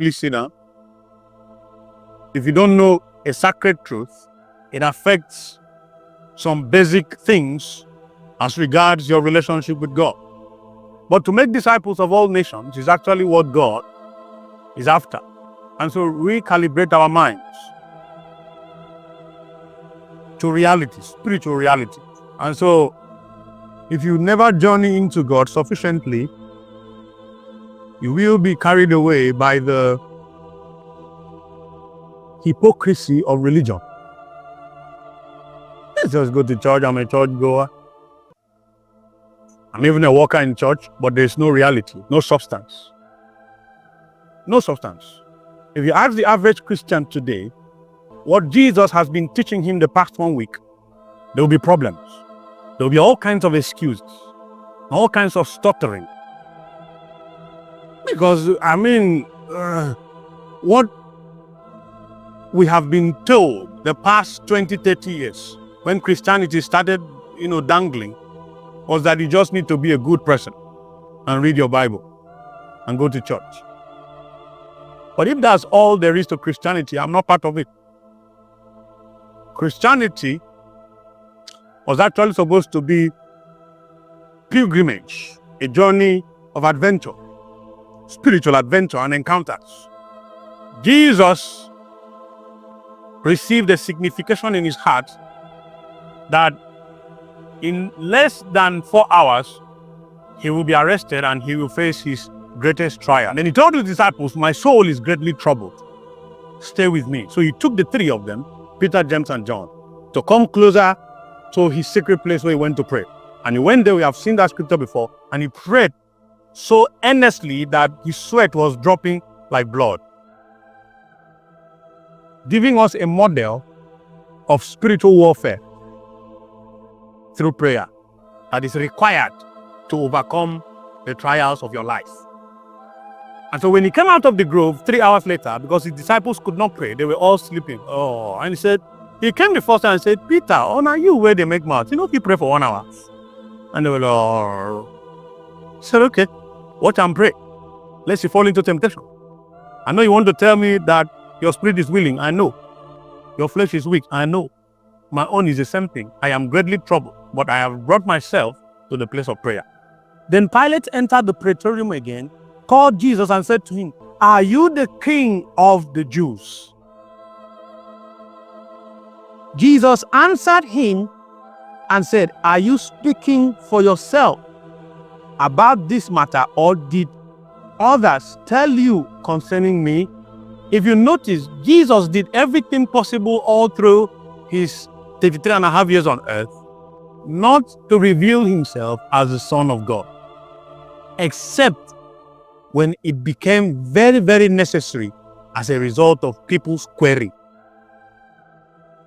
listener, if you don't know a sacred truth, it affects some basic things as regards your relationship with God. But to make disciples of all nations is actually what God is after. And so recalibrate our minds to reality, spiritual reality. And so if you never journey into God sufficiently, you will be carried away by the hypocrisy of religion. Let's just go to church. I'm a church goer. I'm even a worker in church, but there's no reality, no substance. No substance. If you ask the average Christian today what Jesus has been teaching him the past 1 week, there will be problems. There will be all kinds of excuses, all kinds of stuttering. Because, what we have been told the past 20, 30 years, when Christianity started, dangling, was that you just need to be a good person and read your Bible and go to church. But if that's all there is to Christianity, I'm not part of it. Christianity was actually supposed to be pilgrimage, a journey of adventure, spiritual adventure and encounters. Jesus received a signification in his heart that in less than 4 hours, he will be arrested and he will face his greatest trial. And then he told his disciples, my soul is greatly troubled. Stay with me. So he took the three of them, Peter, James, and John, to come closer to his secret place where he went to pray. And he went there, we have seen that scripture before, and he prayed so earnestly that his sweat was dropping like blood, giving us a model of spiritual warfare through prayer that is required to overcome the trials of your life. And so when he came out of the grove 3 hours later, because his disciples could not pray, they were all sleeping. And he came the first time and said, Peter, now you where they make mouths. You pray for 1 hour. And they were like, He said, okay, watch and pray, lest you fall into temptation. I know you want to tell me that your spirit is willing. I know. Your flesh is weak. I know. My own is the same thing. I am greatly troubled, but I have brought myself to the place of prayer. Then Pilate entered the praetorium again, called Jesus and said to him, are you the king of the Jews? Jesus answered him and said, are you speaking for yourself about this matter, or did others tell you concerning me? If you notice, Jesus did everything possible all through his 33.5 years on earth, not to reveal himself as the Son of God, except when it became very, very necessary as a result of people's query.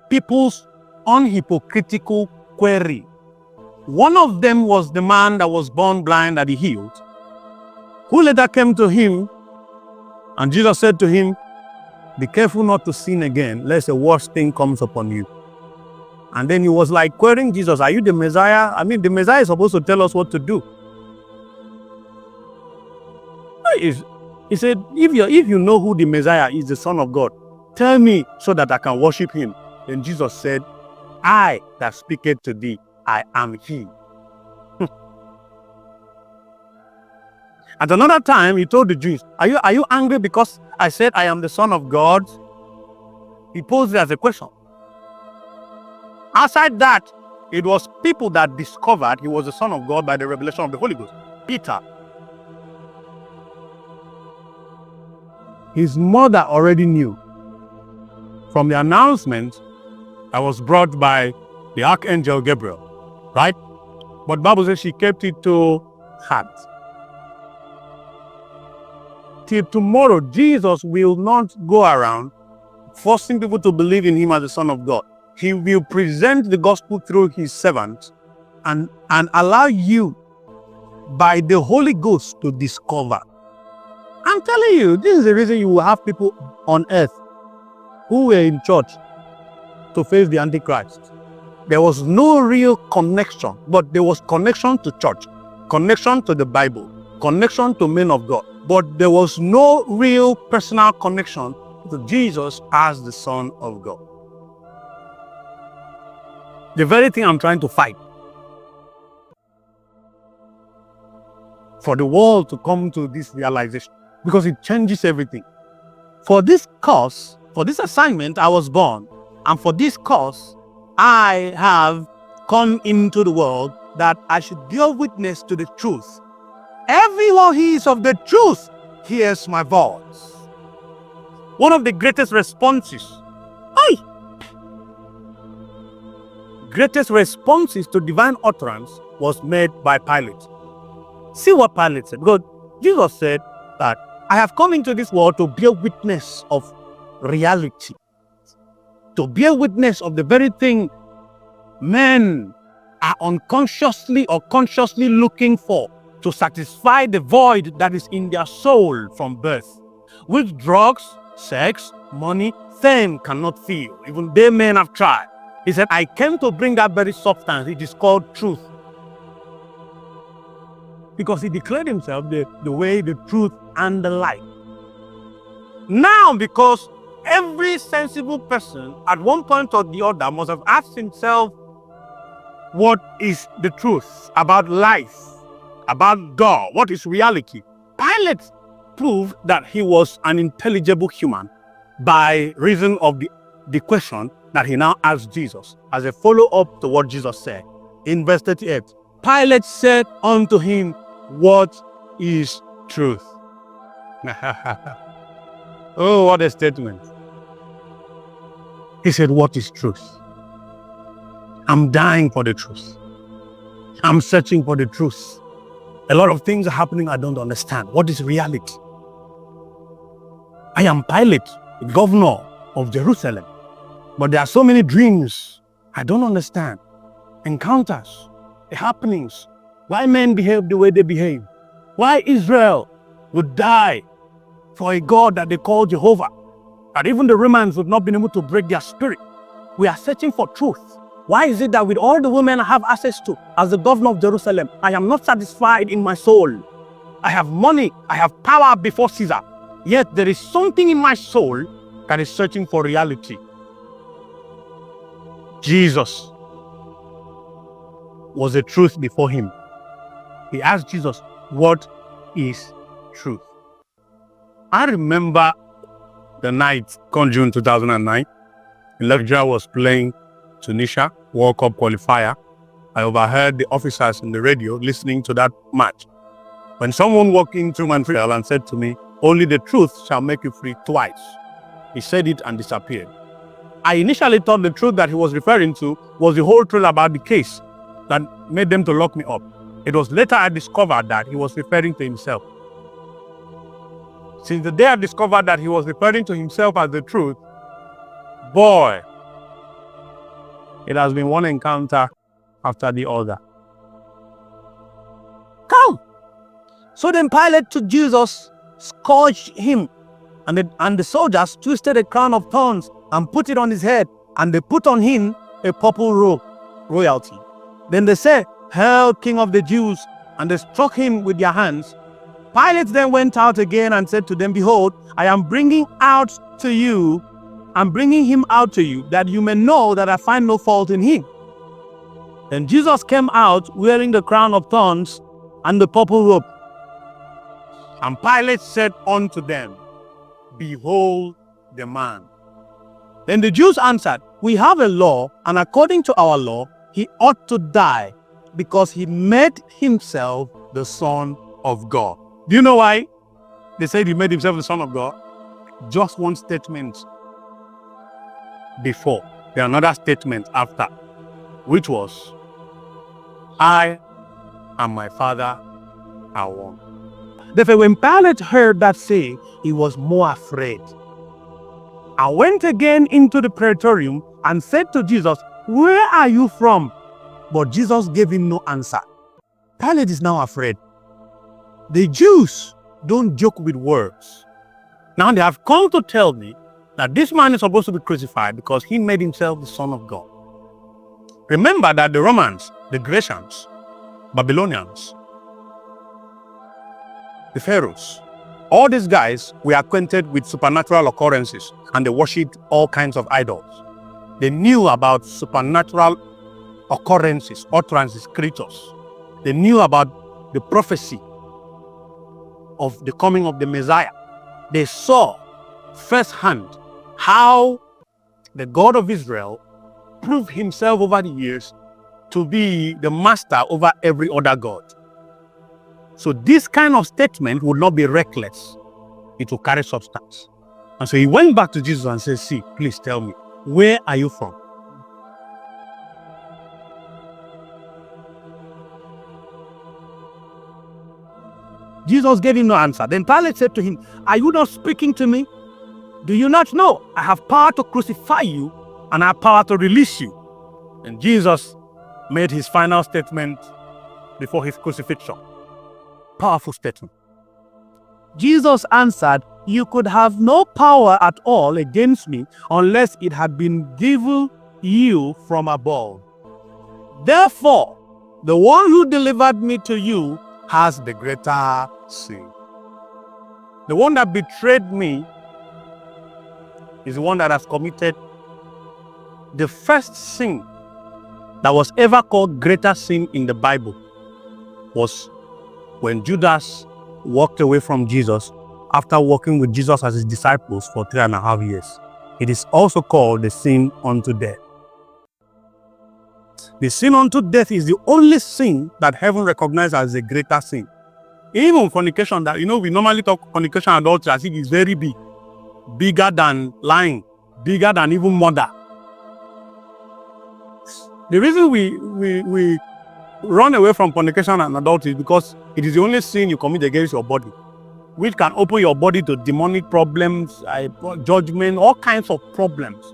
People's unhypocritical query. One of them was the man that was born blind that he healed, who later came to him, and Jesus said to him, be careful not to sin again, lest a worse thing comes upon you. And then he was like querying Jesus, are you the Messiah? The Messiah is supposed to tell us what to do. He said, if you know who the Messiah is, the Son of God, tell me so that I can worship him. Then Jesus said, I that speaketh to thee, I am he. At another time, he told the Jews, are you angry because I said I am the Son of God? He posed it as a question. Outside that, it was people that discovered he was the Son of God by the revelation of the Holy Ghost. Peter. His mother already knew from the announcement that was brought by the Archangel Gabriel, right? But the Bible says she kept it to heart. Till tomorrow, Jesus will not go around forcing people to believe in him as the Son of God. He will present the gospel through his servants and allow you by the Holy Ghost to discover. I'm telling you, this is the reason you will have people on earth who were in church to face the Antichrist. There was no real connection, but there was connection to church, connection to the Bible, connection to men of God. but there was no real personal connection to Jesus as the Son of God. The very thing I'm trying to fight. For the world to come to this realization, because it changes everything. For this cause, for this assignment, I was born, and for this cause, I have come into the world, that I should bear witness to the truth. Everyone who is of the truth hears my voice. One of the greatest responses to divine utterance was made by Pilate. See what Pilate said. Because Jesus said that I have come into this world to bear witness of reality, to bear witness of the very thing men are unconsciously or consciously looking for, to satisfy the void that is in their soul from birth, which drugs, sex, money, fame cannot fill. Even they men have tried. He said, I came to bring that very substance. It is called truth. Because he declared himself the way, the truth, and the light. Now, because every sensible person at one point or the other must have asked himself, what is the truth about life, about God? What is reality? Pilate proved that he was an intelligible human by reason of the question that he now asked Jesus as a follow-up to what Jesus said. In verse 38, Pilate said unto him, what is truth? Oh, what a statement. He said, what is truth? I'm dying for the truth. I'm searching for the truth. A lot of things are happening I don't understand. What is reality? I am Pilate, the governor of Jerusalem. But there are so many dreams I don't understand. Encounters, the happenings, why men behave the way they behave. Why Israel would die for a God that they call Jehovah. That even the Romans would not be able to break their spirit. We are searching for truth. Why is it that with all the women I have access to as the governor of Jerusalem, I am not satisfied in my soul? I have money, I have power before Caesar. Yet there is something in my soul that is searching for reality. Jesus was the truth before him. He asked Jesus, what is truth? I remember the night, come June 2009, Nigeria was playing Tunisia, World Cup qualifier. I overheard the officers in the radio listening to that match. When someone walked into my field and said to me, only the truth shall make you free twice. He said it and disappeared. I initially thought the truth that he was referring to was the whole truth about the case that made them to lock me up. It was later I discovered that he was referring to himself. Since the day I discovered that he was referring to himself as the truth, boy, it has been one encounter after the other. Come! So then Pilate took Jesus, scourged him, and the soldiers twisted a crown of thorns and put it on his head, and they put on him a purple robe, royalty. Then they said, Hail, King of the Jews, and they struck him with their hands. Pilate then went out again and said to them, Behold, I am bringing him out to you, that you may know that I find no fault in him. Then Jesus came out wearing the crown of thorns and the purple robe. And Pilate said unto them, Behold the man. Then the Jews answered, We have a law, and according to our law, he ought to die, because he made himself the Son of God. Do you know why they said he made himself the Son of God? Just one statement before, there another statement after, which was, I and my Father are one. Therefore, when Pilate heard that saying, he was more afraid. I went again into the praetorium and said to Jesus, Where are you from? But Jesus gave him no answer. Pilate is now afraid. The Jews don't joke with words. Now they have come to tell me that this man is supposed to be crucified because he made himself the Son of God. Remember that the Romans, the Grecians, Babylonians, the Pharaohs, All these guys were acquainted with supernatural occurrences, and they worshipped all kinds of idols. They knew about supernatural occurrences, utterances, creatures. They knew about the prophecy of the coming of the Messiah. They saw firsthand how the God of Israel proved himself over the years to be the master over every other god. So this kind of statement would not be reckless. It will carry substance. And so he went back to Jesus and said, see, please tell me, where are you from? Jesus gave him no answer. Then Pilate said to him, are you not speaking to me? Do you not know I have power to crucify you and I have power to release you? And Jesus made his final statement before his crucifixion. Powerful statement. Jesus answered, you could have no power at all against me unless it had been given you from above. Therefore, the one who delivered me to you has the greater sin. The one that betrayed me is the one that has committed the first sin that was ever called greater sin in the Bible. Was when Judas walked away from Jesus after walking with Jesus as his disciples for 3.5 years. It is also called the sin unto death. The sin unto death is the only sin that heaven recognizes as a greater sin. Even fornication, that we normally talk fornication and adultery as if it's very big, bigger than lying, bigger than even murder. The reason we run away from fornication and adultery is because it is the only sin you commit against your body, which can open your body to demonic problems, judgment, all kinds of problems.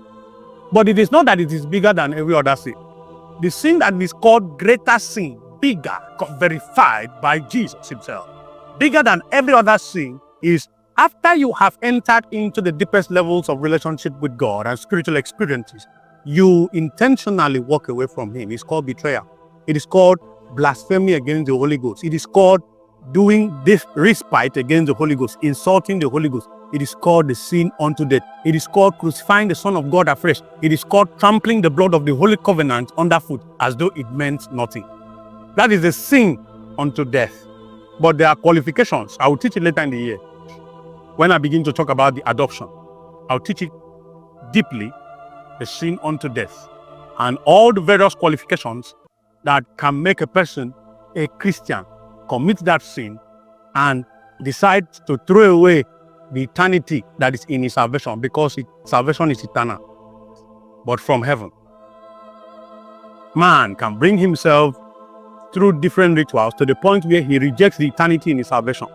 But it is not that it is bigger than every other sin. The sin that is called greater sin, bigger, verified by Jesus himself, bigger than every other sin, is after you have entered into the deepest levels of relationship with God and spiritual experiences, you intentionally walk away from him. It's called betrayal. It is called blasphemy against the Holy Ghost. It is called doing this respite against the Holy Ghost, insulting the Holy Ghost. It is called the sin unto death. It is called crucifying the Son of God afresh. It is called trampling the blood of the Holy Covenant underfoot as though it meant nothing. That is the sin unto death. But there are qualifications. I will teach it later in the year. When I begin to talk about the adoption, I'll teach it deeply, the sin unto death, and all the various qualifications that can make a person, a Christian, commit that sin and decide to throw away the eternity that is in his salvation, because salvation is eternal, but from heaven. Man can bring himself through different rituals to the point where he rejects the eternity in his salvation.